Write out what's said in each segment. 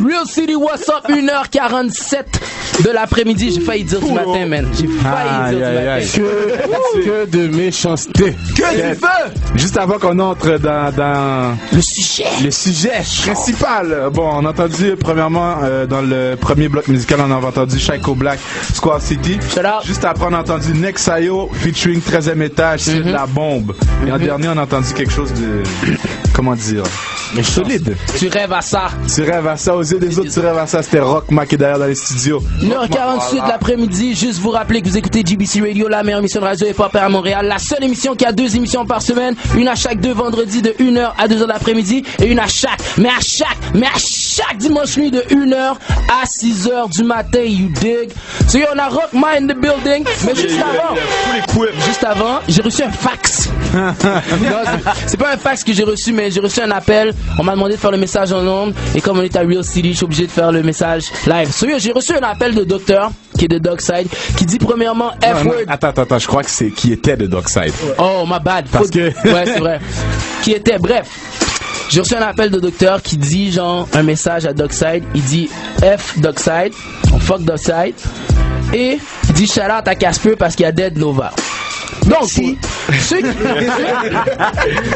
Real City, what's up? 1h47 de l'après-midi. J'ai failli dire du matin, man. J'ai failli dire du matin. Que de méchanceté. Que du feu. Juste avant qu'on entre dans le sujet principal. Bon, on a entendu premièrement dans le premier bloc musical, on a entendu Shaiko Black, Squad City. Juste après, on a entendu Nexayo featuring 13e étage, c'est de la bombe. Et en dernier, on a entendu quelque chose de... Comment dire? Mais solide. Tu rêves à ça. Tu rêves à ça. Aux yeux des autres, tu rêves à ça. C'était Rock Mac qui est derrière dans les studios. 1h48 de l'après-midi. Juste vous rappeler que vous écoutez GBC Radio, la meilleure émission de radio hip-hop à Montréal. La seule émission qui a 2 émissions par semaine. Une à chaque 2 vendredis de 1h à 2h de l'après-midi. Et une à chaque dimanche nuit de 1h à 6h du matin. You dig? So on a Rock Mac in the building. Mais juste avant, j'ai reçu un fax. Non, c'est pas un fax que j'ai reçu, mais j'ai reçu un appel. On m'a demandé de faire le message en ondes. Et comme on est à Real City, je suis obligé de faire le message live. J'ai reçu un appel de docteur qui est de Dockside, qui dit premièrement F-word. Attends, je crois que c'est qui était de Dockside. Oh, my bad. Parce que... Ouais, c'est vrai. Qui était, bref. J'ai reçu un appel de docteur qui dit genre un message à Dockside. Il dit F Dockside, fuck Dockside. Et il dit shout out à Casper parce qu'il y a Dead Nova. Donc, ceux qui...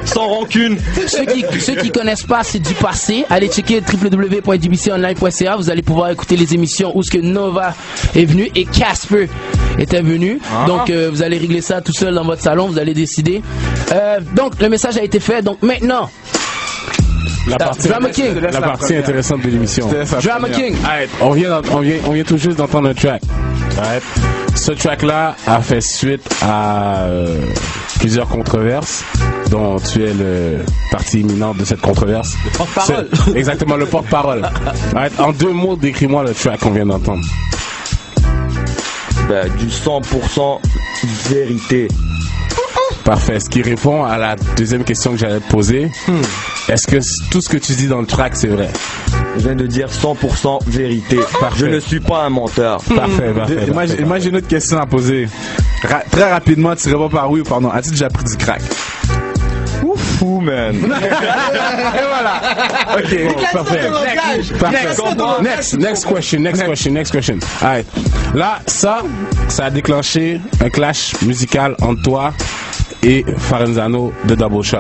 sans rancune. Ceux qui connaissent pas, c'est du passé. Allez checker www.dbconline.ca. Vous allez pouvoir écouter les émissions où ce que Nova est venu et Casper était venu. Donc, vous allez régler ça tout seul dans votre salon. Vous allez décider. Donc, le message a été fait. Donc, maintenant... La partie intéressante de l'émission. Drama King. On vient tout juste d'entendre un track. Ce track-là a fait suite à plusieurs controverses, dont tu es le partie imminente de cette controverse. Le porte-parole. Exactement, le porte-parole. En 2 mots, décris-moi le track qu'on vient d'entendre. Du 100% vérité. Parfait. Ce qui répond à la deuxième question que j'allais te poser. Est-ce que tout ce que tu dis dans le track, c'est vrai? Je viens de dire 100% vérité. Parfait. Je ne suis pas un menteur. Parfait. Moi, j'ai une autre question à poser. Très rapidement, tu réponds par oui ou par non. As-tu déjà pris du crack? Fou, man. Et voilà. Ok, parfait. Next question. Alright. Là, ça a déclenché un clash musical entre toi et Farenzano de Double Shot.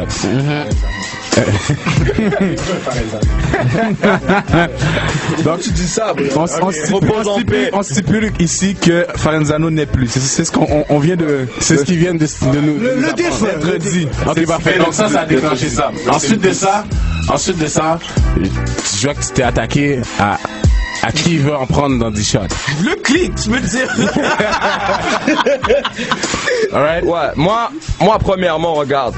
Donc tu dis ça, on stipule ici que Farenzano n'est plus. C'est ce qu'on vient de. C'est ce qui vient de nous. Le défunt dit. Ok, parfait. Donc ça a déclenché ça. Ensuite de ça, je vois que tu t'es attaqué à qui veut en prendre dans 10 shots. Le clic, tu veux dire. Alright. Ouais, moi, premièrement, regarde,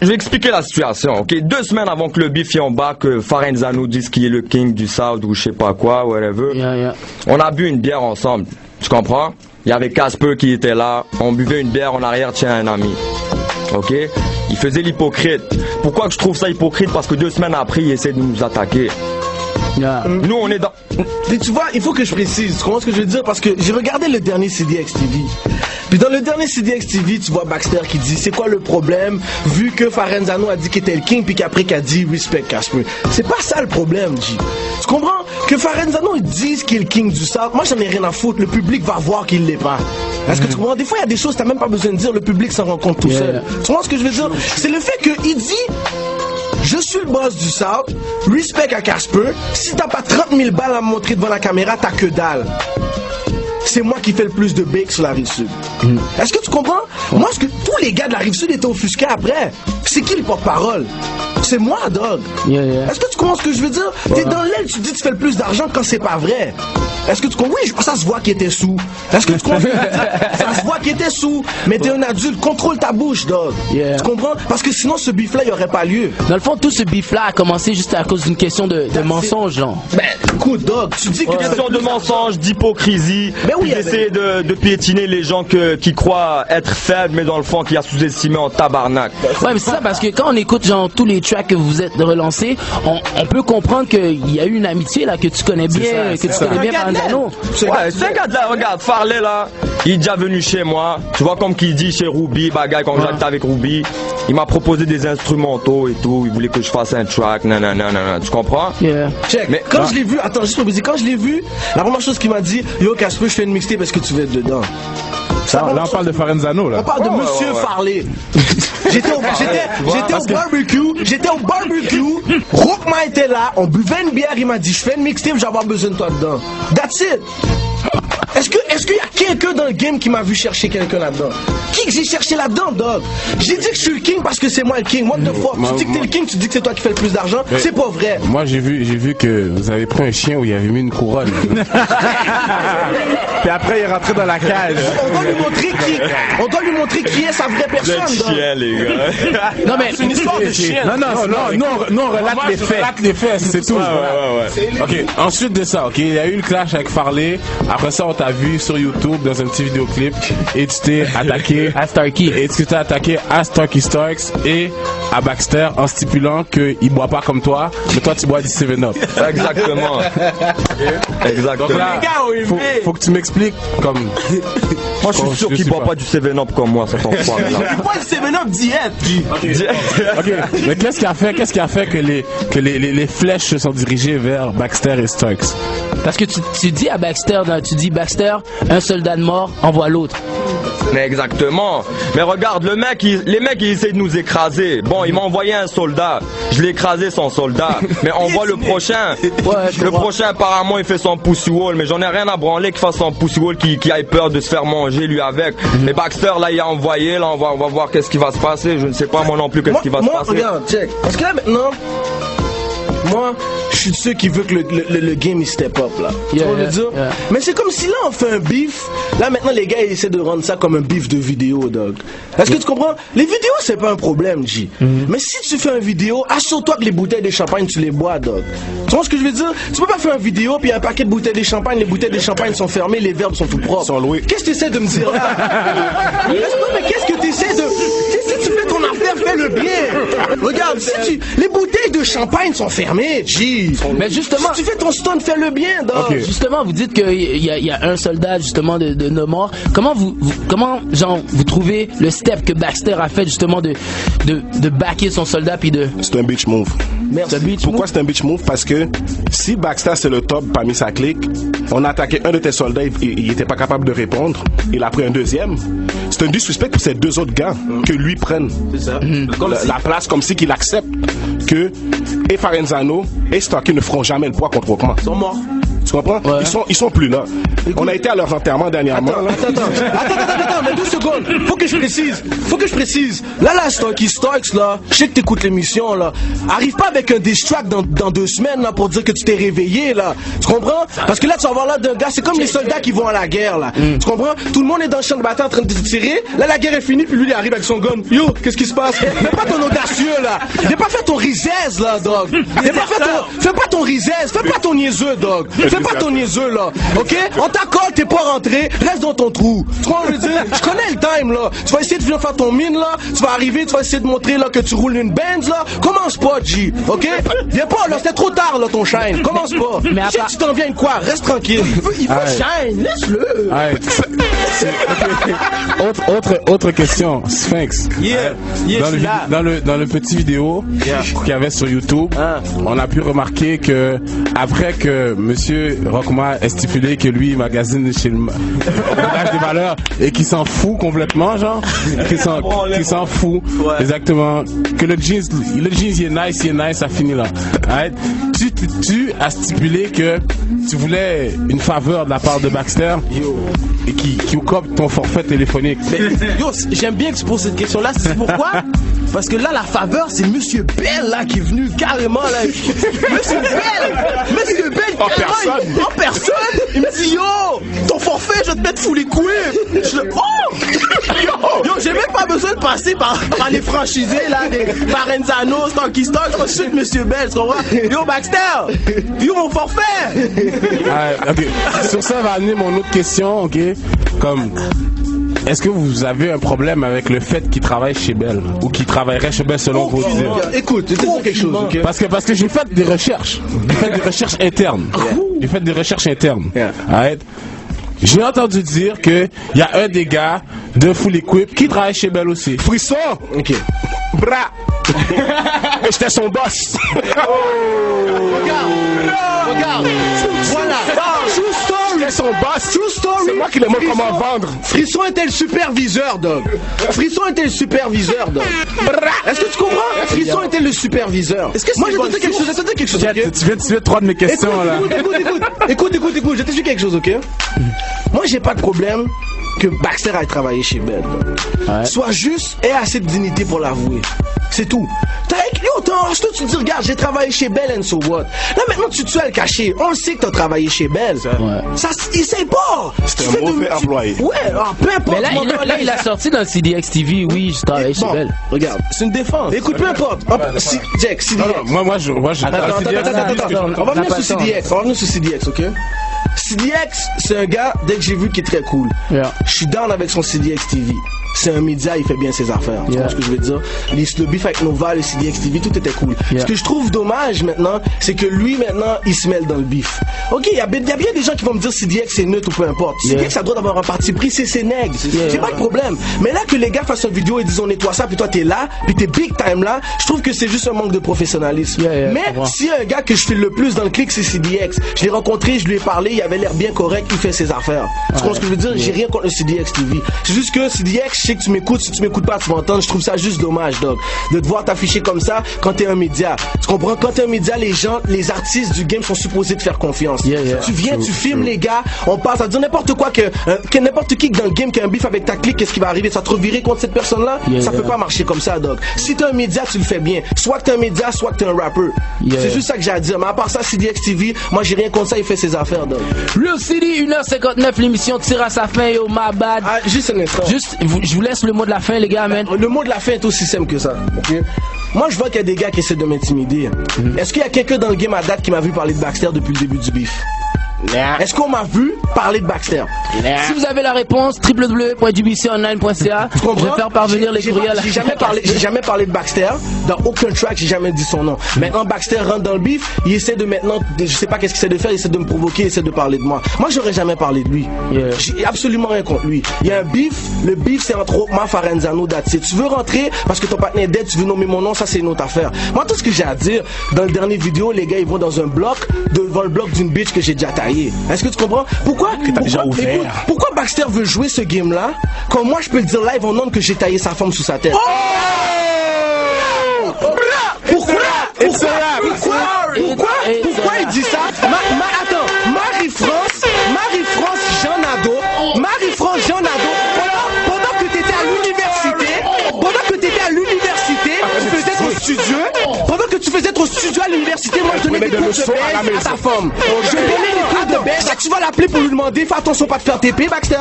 je vais expliquer la situation, ok? 2 semaines avant que le beef y en bas, que Farenzano dise qu'il est le king du South ou je sais pas quoi, whatever. Yeah. On a bu une bière ensemble, tu comprends? Il y avait Casper qui était là, on buvait une bière en arrière, tiens un ami. Ok? Il faisait l'hypocrite. Pourquoi que je trouve ça hypocrite? Parce que 2 semaines après, il essaie de nous attaquer. Yeah. Nous, on est dans... Et tu vois, il faut que je précise, tu comprends ce que je veux dire? Parce que j'ai regardé le dernier CDX TV. Puis dans le dernier CDX TV, tu vois Baxter qui dit c'est quoi le problème vu que Farenzano a dit qu'il était le king puis qu'après qu'il a dit respect Casper. C'est pas ça le problème, G. Tu comprends? Que Farenzano il dise qu'il est le king du South, moi j'en ai rien à foutre, le public va voir qu'il l'est pas. Est-ce que tu comprends? Des fois il y a des choses t'as même pas besoin de dire, le public s'en rend compte tout seul. Tu comprends ce que je veux dire? C'est le fait qu'il dit je suis le boss du South, respect à Casper, si t'as pas 30 000 balles à me montrer devant la caméra, t'as que dalle. C'est moi qui fais le plus de bake sur la Rive-Sud. Est-ce que tu comprends? Moi, est-ce que tous les gars de la Rive-Sud étaient offusqués après? C'est qui le porte-parole? C'est moi, dog. Est-ce que tu comprends ce que je veux dire? T'es dans l'aile, tu dis que tu fais le plus d'argent quand c'est pas vrai. Est-ce que tu comprends? Oui, ça se voit qu'il était sous. Est-ce que tu comprends? Ça se voit qu'il était sous. Mais t'es un adulte, contrôle ta bouche, dog. Tu comprends? Parce que sinon, ce beef-là, il aurait pas lieu. Dans le fond, tout ce beef-là a commencé juste à cause d'une question de mensonge, genre. Ben, écoute, dog, tu dis que... Question de mensonge, d'hypocrisie. puis d'essayer de piétiner les gens qui croient être faibles, mais dans le fond qui a sous-estimé en tabarnak. Ouais, mais c'est ça, parce que quand on écoute genre tous les tracks que vous êtes relancés, on peut comprendre qu'il y a eu une amitié là que tu connais bien, connais bien Farenzano. Ouais, c'est un gars de là, regarde, Farley là, il est déjà venu chez moi, tu vois comme qu'il dit chez Ruby, bagaille quand j'étais avec Ruby, il m'a proposé des instrumentaux et tout, il voulait que je fasse un track, nanana, tu comprends? Yeah. Check, mais quand je l'ai vu, attends, juste pour vous dire, quand je l'ai vu, la première chose qu'il m'a dit, yo Casper, je fais une mixtape parce que tu veux être dedans. Là, on parle de Farenzano, là. On parle de Monsieur Farley. J'étais au barbecue, Rockma était là, on buvait une bière, il m'a dit, je fais une mixtape, j'ai avoir besoin de toi dedans. That's it. Est-ce qu'il y a quelqu'un dans le game qui m'a vu chercher quelqu'un là-dedans? Qui que j'ai cherché là-dedans, dog? J'ai dit que je suis le king parce que c'est moi le king. What the fuck? Tu dis que t'es le king, tu dis que c'est toi qui fais le plus d'argent. C'est pas vrai. Moi, j'ai vu que vous avez pris un chien où il avait mis une couronne. Puis après, il est rentré dans la cage. On doit lui montrer qui est sa vraie personne. Le chien, les gars. Non, mais c'est une histoire de chien. Non, on relate les faits. Relate les faits, c'est tout. Ouais. Ok, ensuite de ça, ok, il y a eu le clash avec Farley. Après ça, on t'a vu sur YouTube dans un petit vidéoclip et tu t'es attaqué à Starkey. Et tu t'es attaqué à Starkey Starks et à Baxter en stipulant qu'il boit pas comme toi, mais toi tu bois du 7-Up. Exactement. Donc là, faut que tu m'expliques comme. Moi, je suis sûr qu'il boit pas du 7-Up comme moi, ça t'en fout. C'est pas du 7-Up diète. Ok, mais qu'est-ce qui a fait que les flèches se sont dirigées vers Baxter et Starks? Parce que tu dis à Baxter, Baxter, un soldat de mort envoie l'autre. Mais exactement. Mais regarde, les mecs ils essaient de nous écraser. Bon, il m'a envoyé un soldat. Je l'ai écrasé son soldat. Mais on voit le prochain. Le prochain apparemment il fait son pussy wall. Mais j'en ai rien à branler qu'il fasse son pussy wall qui ait peur de se faire manger lui avec. Mais Baxter là il a envoyé. Là on va voir qu'est-ce qui va se passer. Je ne sais pas moi non plus qu'est-ce qui va se passer. Regarde, check. Parce que là maintenant, moi, je suis de ceux qui veulent que le game il step up là. Tu vois le dire? Mais c'est comme si là on fait un beef. Là maintenant les gars ils essaient de rendre ça comme un beef de vidéo, dog. Est-ce que tu comprends? Les vidéos c'est pas un problème, J. Mais si tu fais une vidéo, assure-toi que les bouteilles de champagne tu les bois, dog. Tu vois ce que je veux dire? Tu peux pas faire une vidéo puis un paquet de bouteilles de champagne, les bouteilles de champagne sont fermées, les verres sont tout propres. Sont loués. Qu'est-ce que tu essaies de me dire là? Mais qu'est-ce que tu essaies de... Si tu fais ton affaire, fais-le bien. Regarde, les bouteilles de champagne sont fermées, J. Mais justement, si tu fais ton stunt, fais-le bien, dog. Okay. Justement, vous dites qu'il y a un soldat justement de nos morts. Comment vous trouvez le step que Baxter a fait justement de backer son soldat puis de... C'est un bitch move. Merci. Pourquoi c'est un bitch move? Parce que si Baxter c'est le top parmi sa clique, on a attaqué un de tes soldats, il était pas capable de répondre, il a pris un deuxième. C'est un disrespect pour ces deux autres gars que lui prenne la place comme si qu'il accepte que et Farenzano et Starkey ne feront jamais le poids contre Rockman. Ils sont morts. Tu comprends? Ouais. Ils sont plus là. Écoute, on a été à leur enterrement dernièrement. Attends, mais 12 secondes. Faut que je précise. Là, Starkey Starks, là, je sais que t'écoutes l'émission, là. Arrive pas avec un diss track dans 2 semaines, là, pour dire que tu t'es réveillé, là. Tu comprends? Parce que là, tu vas voir là d'un gars, c'est comme les soldats qui vont à la guerre, là. Tu comprends? Tout le monde est dans le champ de bataille en train de tirer. Là, la guerre est finie, puis lui, il arrive avec son gun. Yo, qu'est-ce qui se passe? Fais pas ton audacieux, là. Fais pas faire ton risèze, là, dog. Fais pas ton risèze. Fais pas ton niaiseux, dog. Fais pas ton niaiseux, là. OK? On t'accorde, t'es pas rentré, reste dans ton trou. Tu vois ce que je veux dire? Je connais le time, là. Tu vas essayer de venir faire ton mine, là. Tu vas arriver, tu vas essayer de montrer, là, que tu roules une Benz, là. Commence pas, G. OK? Viens pas, là. C'était trop tard, là, ton shine. Commence pas. Mais si tu t'en viens de quoi? Reste tranquille. Il veut shine. Laisse-le. Autre question, Sphinx. Dans le petit vidéo qu'il y avait sur YouTube, on a pu remarquer que après que Monsieur Rockma ait stipulé que lui magasine chez le Village des Valeurs et qu'il s'en fout complètement, genre, qu'il s'en fout, exactement, que le jeans il est nice, ça finit là. Right? Tu as stipulé que tu voulais une faveur de la part de Baxter et qui coupe ton forfait téléphonique. Mais, j'aime bien que tu poses cette question-là. C'est pourquoi? Parce que là, la faveur, c'est Monsieur Bell, là, qui est venu carrément, là. Monsieur Bell, en personne. Il me dit, yo, ton forfait, je vais te mettre sous les couilles. Je le, Yo, j'ai même pas besoin de passer par les franchisés, là, des Parenzano, Stanky Stock, je suis Monsieur Bell, tu comprends? Yo, Baxter! Yo, mon forfait! Ok. Sur ça va amener mon autre question, ok? Comme, est-ce que vous avez un problème avec le fait qu'il travaille chez Bell? Ou qu'il travaillerait chez Bell selon vos idées? Écoute, je vais te dire quelque chose, ok? Parce que j'ai fait des recherches. J'ai fait des recherches internes. J'ai fait des recherches internes. Arrête. J'ai entendu dire que il y a un des gars de Full Equip qui travaille chez Bell aussi. Frisson! Ok. Bra! Et j'étais son boss! Regarde! Voilà! True story! J'étais son boss! True story! C'est moi qui le montre comment vendre! Frisson était le superviseur, dog! Frisson était le superviseur, dog! Est-ce que tu comprends? Frisson était le superviseur. Moi, je vais te dire quelque chose, ok? Tu viens de tuer 3 de mes questions, là. Écoute, je vais t'expliquer quelque chose, ok? Moi, j'ai pas de problème que Baxter aille travailler chez Bell. Ouais. Sois juste et assez de dignité pour l'avouer. C'est tout. Tu te dis, regarde, j'ai travaillé chez Bell and so what? Là, maintenant, tu te fais le cacher. On le sait que t'as travaillé chez Bell. Ouais. Ça, essaye pas! C'était un mauvais employé. Ouais, peu importe. Mais là, il a sorti dans le CDX TV, oui, je travaille chez Bell. Regarde, c'est une défense. Écoute, peu importe. Jack, CDX. Non, moi, je Attends. On va venir sur CDX, ok? CDX, c'est un gars, dès que j'ai vu, qui est très cool. Yeah. Je suis down avec son CDX TV. C'est un média, il fait bien ses affaires. Tu vois ce que je veux dire? Le beef avec Nova, le CDX TV, tout était cool. Ce que je trouve dommage maintenant, c'est que lui, maintenant, il se mêle dans le beef. Ok, il y a bien des gens qui vont me dire CDX c'est neutre ou peu importe. CDX, ça doit avoir un parti pris, c'est ses nègres. J'ai pas de problème. Mais là, que les gars fassent une vidéo et disent on nettoie ça, puis toi t'es là, puis t'es big time là, je trouve que c'est juste un manque de professionnalisme. Mais s'il y a un gars que je file le plus dans le clic, c'est CDX. Je l'ai rencontré, je lui ai parlé, il avait l'air bien correct, il fait ses affaires. Tu comprends ce que je veux dire? J'ai rien contre le CDX TV. C'est juste que CDX, je sais que tu m'écoutes, si tu m'écoutes pas, tu vas entendre, je trouve ça juste dommage, dog. De te voir t'afficher comme ça quand t'es un média. Tu comprends? Quand t'es un média, les artistes du game sont supposés te faire confiance. Tu viens, tu filmes les gars, on passe, ça veut dire n'importe quoi que n'importe qui dans le game qui a un beef avec ta clique, qu'est-ce qui va arriver? Ça te revirer contre cette personne-là? Ça peut pas marcher comme ça, dog. Si t'es un média, tu le fais bien. Soit que t'es un média, soit que t'es un rappeur. C'est juste ça que j'ai à dire. Mais à part ça, CDX TV, moi j'ai rien contre ça, il fait ses affaires, dog. Real City, 1h59, l'émission tire à sa fin, yo, my bad. Juste un instant. Je vous laisse le mot de la fin, les gars, man. Le mot de la fin est aussi simple que ça. Okay? Moi, je vois qu'il y a des gars qui essaient de m'intimider. Est-ce qu'il y a quelqu'un dans le game à date qui m'a vu parler de Baxter depuis le début du beef? Est-ce qu'on m'a vu parler de Baxter? Si vous avez la réponse, www.gbconline.ca. Je vais faire parvenir les courriels. J'ai jamais parlé de Baxter. Dans aucun track, j'ai jamais dit son nom. Maintenant, Baxter rentre dans le beef. Il essaie de je sais pas qu'est-ce qu'il essaie de faire. Il essaie de me provoquer, il essaie de parler de moi. Moi, j'aurais jamais parlé de lui. J'ai absolument rien contre lui. Il y a un beef. Le beef, c'est entre Okma, Farenzano, Datsi. Tu veux rentrer parce que ton partenaire est dead, tu veux nommer mon nom, ça c'est une autre affaire. Moi, tout ce que j'ai à dire, dans le dernier vidéo, les gars, ils vont dans un bloc, devant le bloc d'une bitch que j'ai déjà taillé. Est-ce que tu comprends? Pourquoi Baxter veut jouer ce game-là quand moi je peux le dire live en ondes que j'ai taillé sa femme sous sa tête? Pourquoi il dit ça? Attends, Marie-France Jean Nadeau, pendant que t'étais à l'université, tu faisais ton studio à l'université, moi je donnais des cours de baisse à ta femme. Je donnais des cours de baisse. Tu vas l'appeler pour lui demander, fais attention pas de faire TP, Baxter.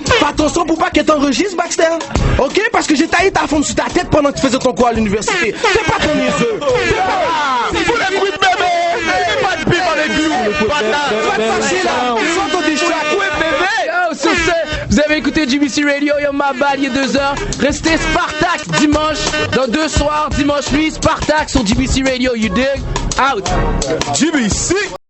Fais attention pour pas qu'elle t'enregistre, Baxter. Ok? Parce que j'ai taillé ta femme sous ta tête pendant que tu faisais ton cours à l'université. Fais pas ton niaiseux. Faut la bruit de bébé! Pas de bip avec nous! Pas de là! Tu vas te fâcher là! Sors ton déchat! Sur ce, vous avez écouté GBC Radio, yo ma bad, il est 2h. Restez Spartak dimanche, dans 2 soirs, dimanche nuit, Spartak sur GBC Radio, you dig? Out! GBC!